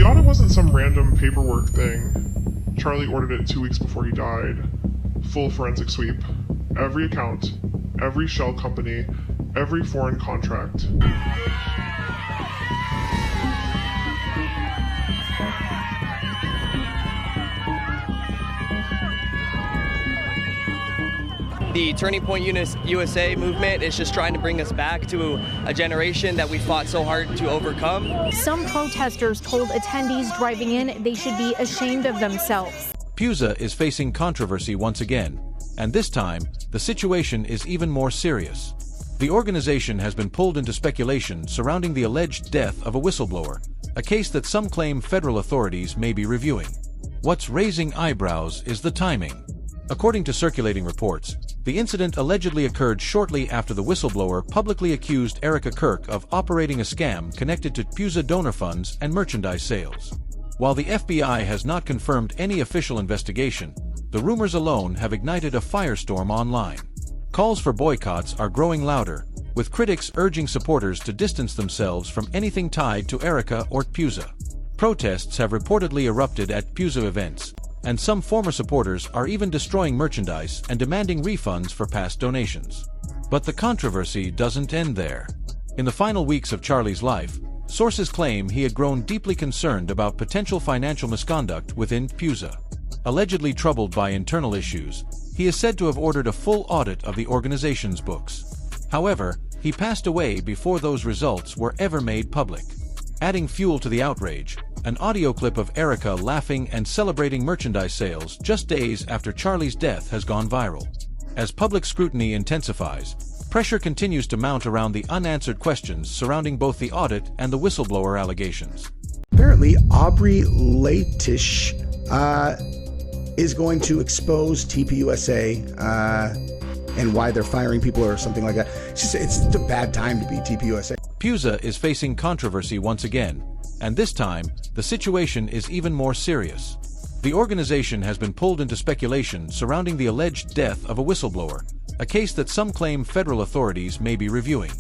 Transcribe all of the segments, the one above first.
The audit wasn't some random paperwork thing. Charlie ordered it 2 weeks before he died. Full forensic sweep. Every account, every shell company, every foreign contract. The Turning Point USA movement is just trying to bring us back to a generation that we fought so hard to overcome. Some protesters told attendees driving in they should be ashamed of themselves. TPUSA is facing controversy once again, and this time, the situation is even more serious. The organization has been pulled into speculation surrounding the alleged death of a whistleblower, a case that some claim federal authorities may be reviewing. What's raising eyebrows is the timing. According to circulating reports, the incident allegedly occurred shortly after the whistleblower publicly accused Erica Kirk of operating a scam connected to TPUSA donor funds and merchandise sales. While the FBI has not confirmed any official investigation, the rumors alone have ignited a firestorm online. Calls for boycotts are growing louder, with critics urging supporters to distance themselves from anything tied to Erica or TPUSA. Protests have reportedly erupted at TPUSA events, and some former supporters are even destroying merchandise and demanding refunds for past donations. But the controversy doesn't end there. In the final weeks of Charlie's life, sources claim he had grown deeply concerned about potential financial misconduct within TPUSA. Allegedly troubled by internal issues, he is said to have ordered a full audit of the organization's books. However, he passed away before those results were ever made public. Adding fuel to the outrage, an audio clip of Erica laughing and celebrating merchandise sales just days after Charlie's death has gone viral. As public scrutiny intensifies, pressure continues to mount around the unanswered questions surrounding both the audit and the whistleblower allegations. Apparently, Aubrey Latish is going to expose TPUSA and why they're firing people or something like that. It's just a bad time to be TPUSA. TPUSA is facing controversy once again, and this time, the situation is even more serious. The organization has been pulled into speculation surrounding the alleged death of a whistleblower, a case that some claim federal authorities may be reviewing.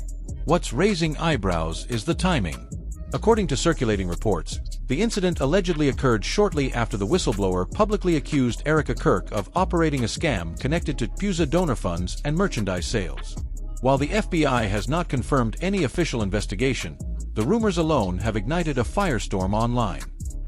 What's raising eyebrows is the timing. According to circulating reports, the incident allegedly occurred shortly after the whistleblower publicly accused Erica Kirk of operating a scam connected to TPUSA donor funds and merchandise sales. While the FBI has not confirmed any official investigation, the rumors alone have ignited a firestorm online.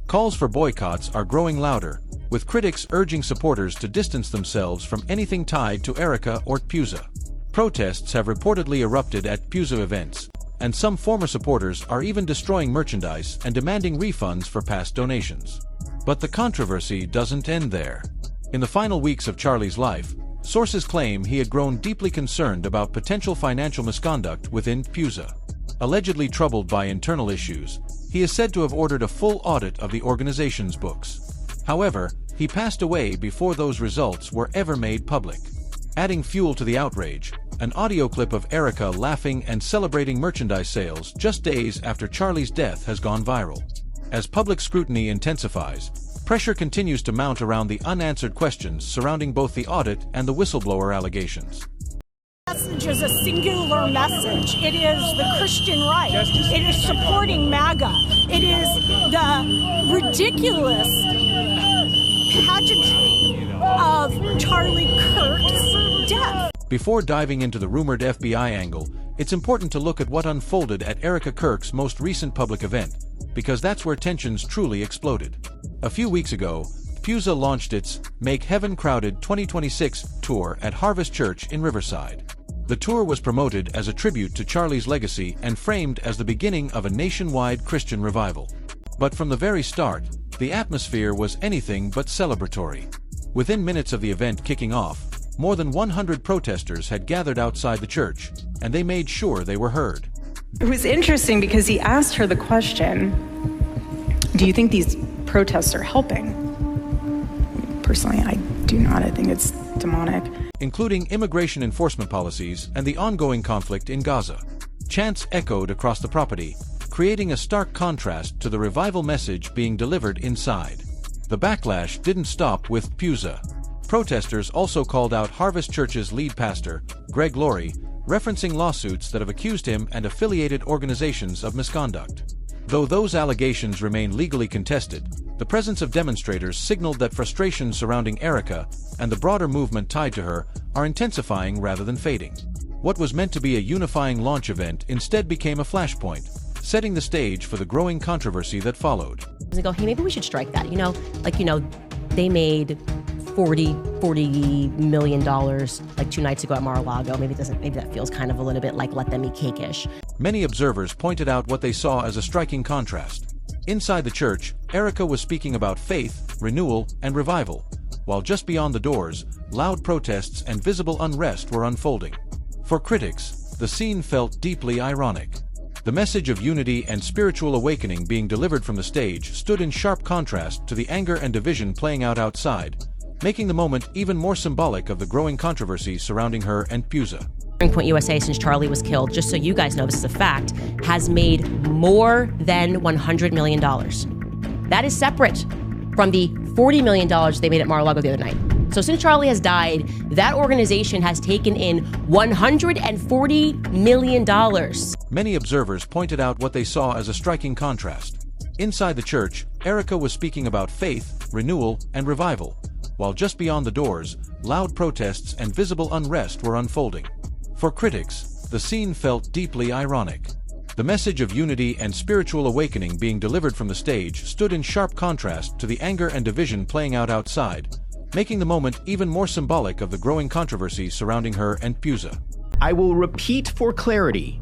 Calls for boycotts are growing louder, with critics urging supporters to distance themselves from anything tied to Erica or TPUSA. Protests have reportedly erupted at TPUSA events, and some former supporters are even destroying merchandise and demanding refunds for past donations. But the controversy doesn't end there. In the final weeks of Charlie's life, sources claim he had grown deeply concerned about potential financial misconduct within TPUSA. Allegedly troubled by internal issues, he is said to have ordered a full audit of the organization's books. However, he passed away before those results were ever made public. Adding fuel to the outrage, an audio clip of Erica laughing and celebrating merchandise sales just days after Charlie's death has gone viral. As public scrutiny intensifies, pressure continues to mount around the unanswered questions surrounding both the audit and the whistleblower allegations. The message is a singular message. It is the Christian right. It is supporting MAGA. It is the ridiculous pageantry of Charlie Kirk's death. Before diving into the rumored FBI angle, it's important to look at what unfolded at Erica Kirk's most recent public event, because that's where tensions truly exploded. A few weeks ago, TPUSA launched its Make Heaven Crowded 2026 tour at Harvest Church in Riverside. The tour was promoted as a tribute to Charlie's legacy and framed as the beginning of a nationwide Christian revival. But from the very start, the atmosphere was anything but celebratory. Within minutes of the event kicking off, more than 100 protesters had gathered outside the church, and they made sure they were heard. It was interesting because he asked her the question, do you think these protests are helping? Personally, I do not. I think it's demonic. Including immigration enforcement policies and the ongoing conflict in Gaza. Chants echoed across the property, creating a stark contrast to the revival message being delivered inside. The backlash didn't stop with TPUSA. Protesters also called out Harvest Church's lead pastor, Greg Laurie, referencing lawsuits that have accused him and affiliated organizations of misconduct. Though those allegations remain legally contested, the presence of demonstrators signaled that frustrations surrounding Erika and the broader movement tied to her are intensifying rather than fading. What was meant to be a unifying launch event instead became a flashpoint, setting the stage for the growing controversy that followed. They go, hey, maybe we should strike that. They made $40 million like 2 nights ago at Mar-a-Lago. Maybe that feels kind of a little bit like let them eat cake-ish. Many observers pointed out what they saw as a striking contrast. Inside the church, Erika was speaking about faith, renewal, and revival, while just beyond the doors, loud protests and visible unrest were unfolding. For critics, the scene felt deeply ironic. The message of unity and spiritual awakening being delivered from the stage stood in sharp contrast to the anger and division playing out outside, making the moment even more symbolic of the growing controversy surrounding her and TPUSA. TPUSA, since Charlie was killed, just so you guys know this is a fact, has made more than $100 million. That is separate from the $40 million they made at Mar-a-Lago the other night. So since Charlie has died, that organization has taken in $140 million. Many observers pointed out what they saw as a striking contrast. Inside the church, Erika was speaking about faith, renewal, and revival, while just beyond the doors, loud protests and visible unrest were unfolding. For critics, the scene felt deeply ironic. The message of unity and spiritual awakening being delivered from the stage stood in sharp contrast to the anger and division playing out outside, making the moment even more symbolic of the growing controversy surrounding her and TPUSA. I will repeat for clarity.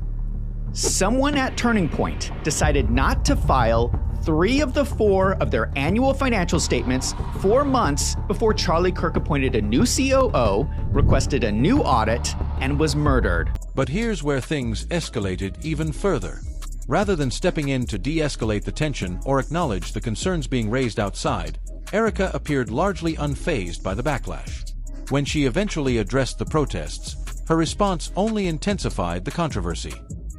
Someone at Turning Point decided not to file 3 of the 4 of their annual financial statements 4 months before Charlie Kirk appointed a new COO, requested a new audit, and was murdered. But here's where things escalated even further. Rather than stepping in to de-escalate the tension or acknowledge the concerns being raised outside, Erika appeared largely unfazed by the backlash. When she eventually addressed the protests, her response only intensified the controversy.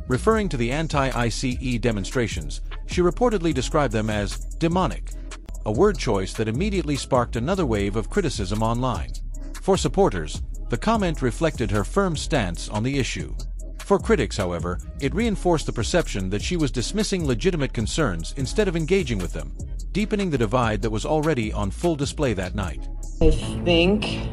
Referring to the anti-ICE demonstrations, she reportedly described them as demonic, a word choice that immediately sparked another wave of criticism online. For supporters, the comment reflected her firm stance on the issue. For critics, however, it reinforced the perception that she was dismissing legitimate concerns instead of engaging with them, deepening the divide that was already on full display that night. I think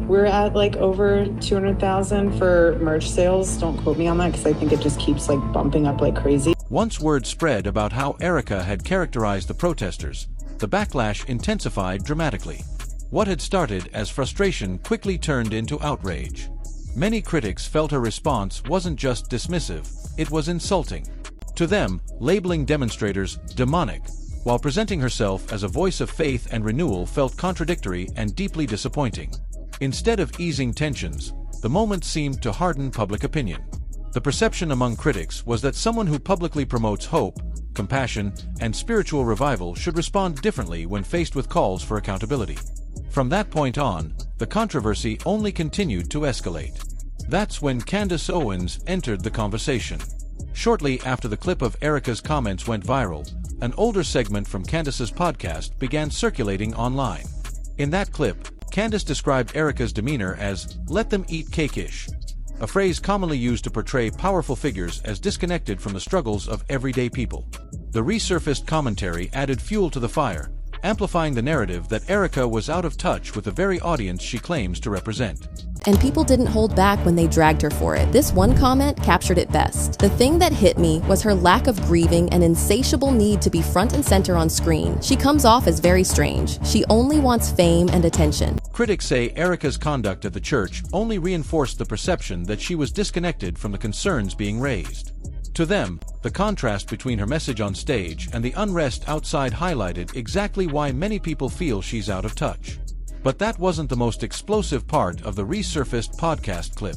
we're at like over 200,000 for merch sales. Don't quote me on that because I think it just keeps like bumping up like crazy. Once word spread about how Erika had characterized the protesters, the backlash intensified dramatically. What had started as frustration quickly turned into outrage. Many critics felt her response wasn't just dismissive, it was insulting. To them, labeling demonstrators demonic, while presenting herself as a voice of faith and renewal felt contradictory and deeply disappointing. Instead of easing tensions, the moment seemed to harden public opinion. The perception among critics was that someone who publicly promotes hope, compassion, and spiritual revival should respond differently when faced with calls for accountability. From that point on, the controversy only continued to escalate. That's when Candace Owens entered the conversation. Shortly after the clip of Erika's comments went viral, an older segment from Candace's podcast began circulating online. In that clip, Candace described Erika's demeanor as "let them eat cake-ish," a phrase commonly used to portray powerful figures as disconnected from the struggles of everyday people. The resurfaced commentary added fuel to the fire, amplifying the narrative that Erika was out of touch with the very audience she claims to represent. And people didn't hold back when they dragged her for it. This one comment captured it best. The thing that hit me was her lack of grieving and insatiable need to be front and center on screen. She comes off as very strange. She only wants fame and attention. Critics say Erika's conduct at the church only reinforced the perception that she was disconnected from the concerns being raised. To them, the contrast between her message on stage and the unrest outside highlighted exactly why many people feel she's out of touch. But that wasn't the most explosive part of the resurfaced podcast clip.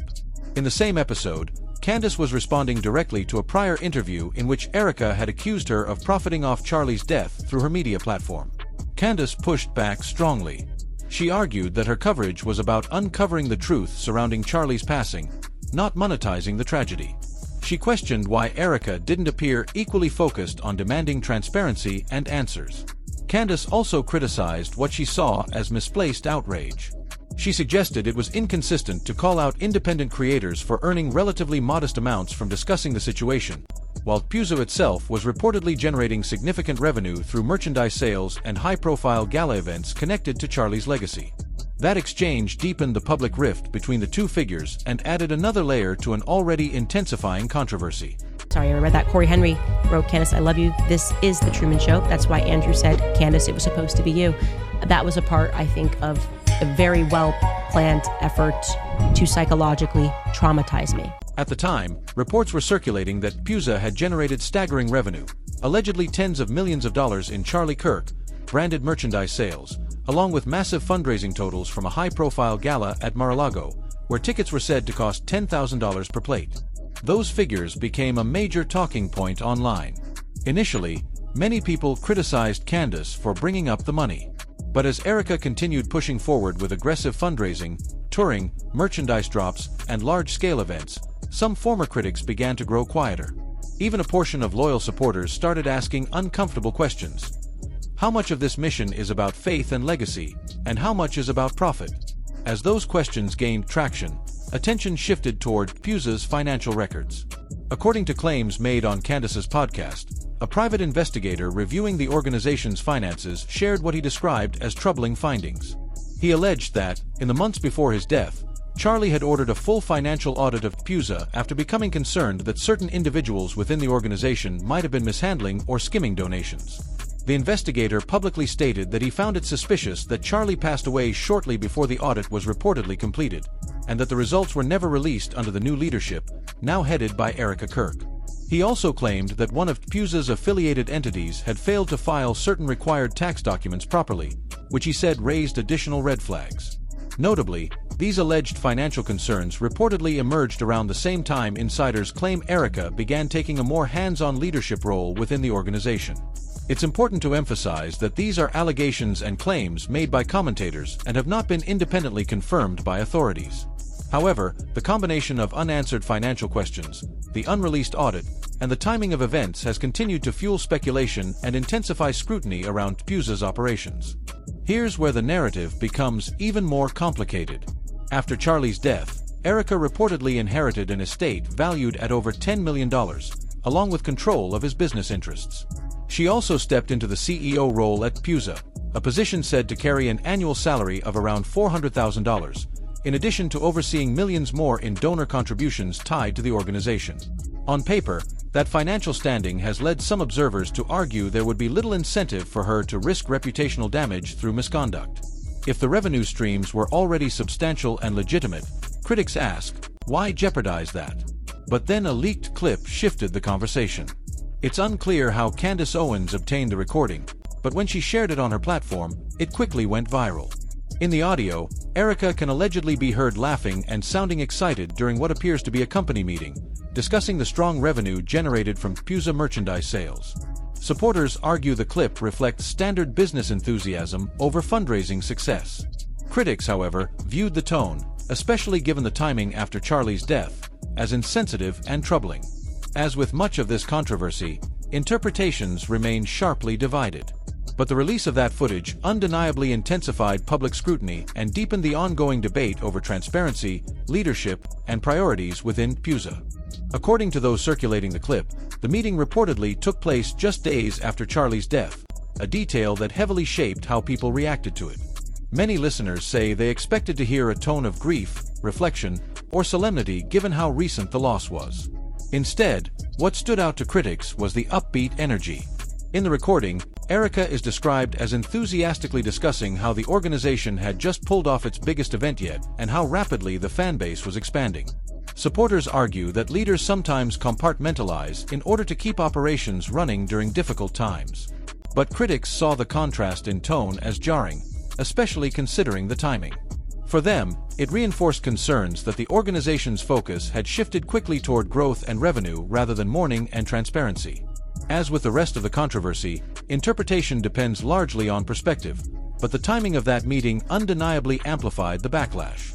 In the same episode, Candace was responding directly to a prior interview in which Erika had accused her of profiting off Charlie's death through her media platform. Candace pushed back strongly. She argued that her coverage was about uncovering the truth surrounding Charlie's passing, not monetizing the tragedy. She questioned why Erika didn't appear equally focused on demanding transparency and answers. Candace also criticized what she saw as misplaced outrage. She suggested it was inconsistent to call out independent creators for earning relatively modest amounts from discussing the situation, while TPUSA itself was reportedly generating significant revenue through merchandise sales and high-profile gala events connected to Charlie's legacy. That exchange deepened the public rift between the two figures and added another layer to an already intensifying controversy. Sorry, I read that. Corey Henry wrote, Candace, I love you. This is The Truman Show. That's why Andrew said, Candace, it was supposed to be you. That was a part, I think, of a very well-planned effort to psychologically traumatize me. At the time, reports were circulating that TPUSA had generated staggering revenue, allegedly tens of millions of dollars in Charlie Kirk branded merchandise sales, along with massive fundraising totals from a high-profile gala at Mar-a-Lago, where tickets were said to cost $10,000 per plate. Those figures became a major talking point online. Initially, many people criticized Candace for bringing up the money. But as Erica continued pushing forward with aggressive fundraising, touring, merchandise drops, and large-scale events, some former critics began to grow quieter. Even a portion of loyal supporters started asking uncomfortable questions. How much of this mission is about faith and legacy, and how much is about profit? As those questions gained traction, attention shifted toward TPUSA's financial records. According to claims made on Candace's podcast, a private investigator reviewing the organization's finances shared what he described as troubling findings. He alleged that, in the months before his death, Charlie had ordered a full financial audit of TPUSA after becoming concerned that certain individuals within the organization might have been mishandling or skimming donations. The investigator publicly stated that he found it suspicious that Charlie passed away shortly before the audit was reportedly completed, and that the results were never released under the new leadership, now headed by Erica Kirk. He also claimed that one of TPUSA's affiliated entities had failed to file certain required tax documents properly, which he said raised additional red flags. Notably, these alleged financial concerns reportedly emerged around the same time insiders claim Erica began taking a more hands-on leadership role within the organization. It's important to emphasize that these are allegations and claims made by commentators and have not been independently confirmed by authorities. However, the combination of unanswered financial questions, the unreleased audit, and the timing of events has continued to fuel speculation and intensify scrutiny around TPUSA's operations. Here's where the narrative becomes even more complicated. After Charlie's death, Erica reportedly inherited an estate valued at over $10 million, along with control of his business interests. She also stepped into the CEO role at TPUSA, a position said to carry an annual salary of around $400,000, in addition to overseeing millions more in donor contributions tied to the organization. On paper, that financial standing has led some observers to argue there would be little incentive for her to risk reputational damage through misconduct. If the revenue streams were already substantial and legitimate, critics ask, why jeopardize that? But then a leaked clip shifted the conversation. It's unclear how Candace Owens obtained the recording, but when she shared it on her platform, it quickly went viral. In the audio, Erica can allegedly be heard laughing and sounding excited during what appears to be a company meeting, discussing the strong revenue generated from TPUSA merchandise sales. Supporters argue the clip reflects standard business enthusiasm over fundraising success. Critics, however, viewed the tone, especially given the timing after Charlie's death, as insensitive and troubling. As with much of this controversy, interpretations remain sharply divided. But the release of that footage undeniably intensified public scrutiny and deepened the ongoing debate over transparency, leadership, and priorities within TPUSA. According to those circulating the clip, the meeting reportedly took place just days after Charlie's death, a detail that heavily shaped how people reacted to it. Many listeners say they expected to hear a tone of grief, reflection, or solemnity given how recent the loss was. Instead, what stood out to critics was the upbeat energy. In the recording, Erica is described as enthusiastically discussing how the organization had just pulled off its biggest event yet and how rapidly the fan base was expanding. Supporters argue that leaders sometimes compartmentalize in order to keep operations running during difficult times. But critics saw the contrast in tone as jarring, especially considering the timing. For them, it reinforced concerns that the organization's focus had shifted quickly toward growth and revenue rather than mourning and transparency. As with the rest of the controversy, interpretation depends largely on perspective, but the timing of that meeting undeniably amplified the backlash.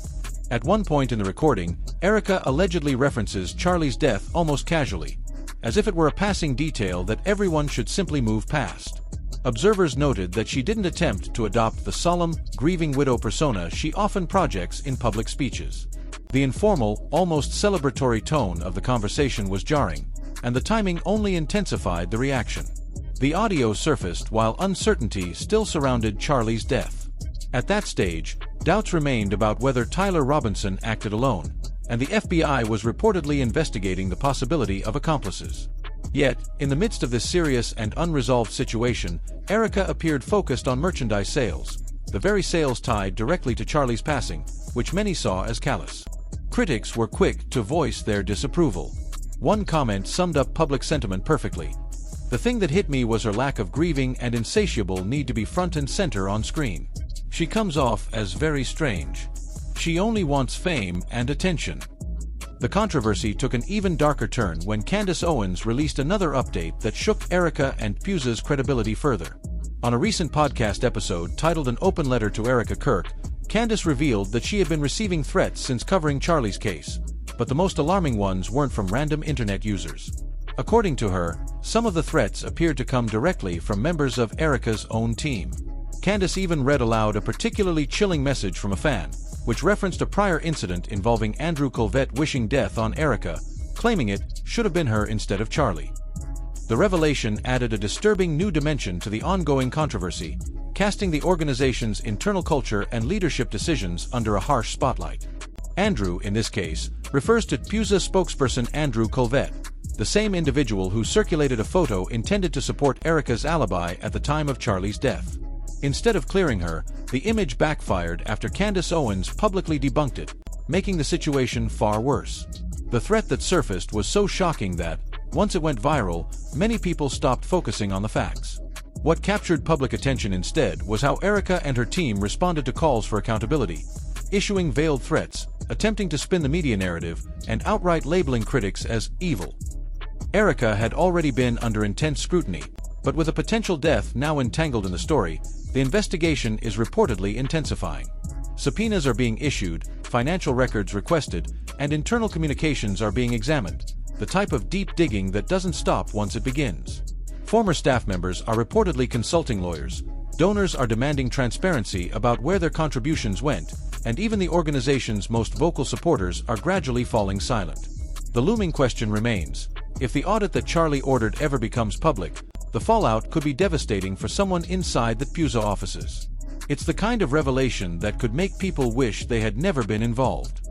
At one point in the recording, Erica allegedly references Charlie's death almost casually, as if it were a passing detail that everyone should simply move past. Observers noted that she didn't attempt to adopt the solemn, grieving widow persona she often projects in public speeches. The informal, almost celebratory tone of the conversation was jarring, and the timing only intensified the reaction. The audio surfaced while uncertainty still surrounded Charlie's death. At that stage, doubts remained about whether Tyler Robinson acted alone, and the FBI was reportedly investigating the possibility of accomplices. Yet, in the midst of this serious and unresolved situation, Erica appeared focused on merchandise sales, the very sales tied directly to Charlie's passing, which many saw as callous. Critics were quick to voice their disapproval. One comment summed up public sentiment perfectly. "The thing that hit me was her lack of grieving and insatiable need to be front and center on screen. She comes off as very strange. She only wants fame and attention." The controversy took an even darker turn when Candace Owens released another update that shook Erica and TPUSA's credibility further. On a recent podcast episode titled An Open Letter to Erica Kirk, Candace revealed that she had been receiving threats since covering Charlie's case, but the most alarming ones weren't from random internet users. According to her, some of the threats appeared to come directly from members of Erica's own team. Candace even read aloud a particularly chilling message from a fan, which referenced a prior incident involving Andrew Colvette wishing death on Erica, claiming it should have been her instead of Charlie. The revelation added a disturbing new dimension to the ongoing controversy, casting the organization's internal culture and leadership decisions under a harsh spotlight. Andrew, in this case, refers to TPUSA spokesperson Andrew Colvette, the same individual who circulated a photo intended to support Erica's alibi at the time of Charlie's death. Instead of clearing her, the image backfired after Candace Owens publicly debunked it, making the situation far worse. The threat that surfaced was so shocking that, once it went viral, many people stopped focusing on the facts. What captured public attention instead was how Erica and her team responded to calls for accountability, issuing veiled threats, attempting to spin the media narrative, and outright labeling critics as evil. Erica had already been under intense scrutiny, but with a potential death now entangled in the story, the investigation is reportedly intensifying. Subpoenas are being issued, financial records requested, and internal communications are being examined, the type of deep digging that doesn't stop once it begins. Former staff members are reportedly consulting lawyers, donors are demanding transparency about where their contributions went, and even the organization's most vocal supporters are gradually falling silent. The looming question remains: if the audit that Charlie ordered ever becomes public, the fallout could be devastating for someone inside the TPUSA offices. It's the kind of revelation that could make people wish they had never been involved.